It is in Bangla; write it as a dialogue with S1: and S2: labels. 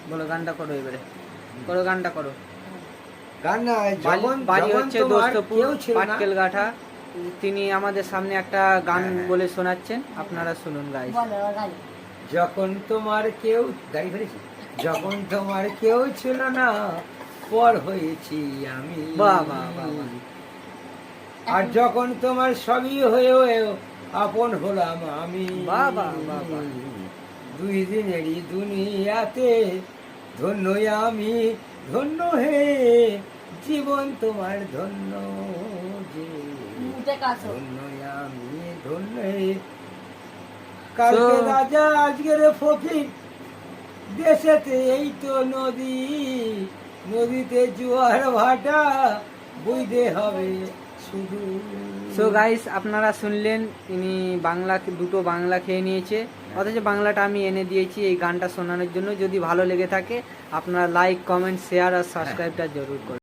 S1: বলো গানটা করো, এবারে করো গানটা করো।
S2: গান না,
S1: বাড়ি হচ্ছে দোস্তপুর, পাটকেল গাঠা। তিনি আমাদের সামনে একটা গান বলে শোনাচ্ছেন, আপনারা শুনুন গাইস।
S2: যখন তোমার কেউ গাড়ি ফেলেছি, যখন তোমার কেউ ছিল না, পর হয়েছি আমি।
S1: বাহ বাহ বাহ বাহ।
S2: আর যখন তোমার সবই হয়েও আপন হলাম আমি।
S1: বাহ বাহ বাহ বাহ।
S2: দুই দিনেরই দুনিয়াতে ধন্য আমি, ধন্য হে জীবন তোমার ধন্য যে, ধন্য আমি ধন্য হে। কালকে রাজা আজকের ফকির, দেশেতে এই তো নদী, নদীতে জোয়ার ভাটা বইতে হবে শুধু।
S1: সো গাইস, আপনারা শুনলেন তিনি দুটো বাংলা খেয়ে নিয়েছে, অথচ বাংলাটা আমি এনে দিয়েছি এই গানটা শোনানোর জন্য। যদি ভালো লেগে থাকে আপনারা লাইক, কমেন্ট, শেয়ার আর সাবস্ক্রাইবটা জরুর করুন।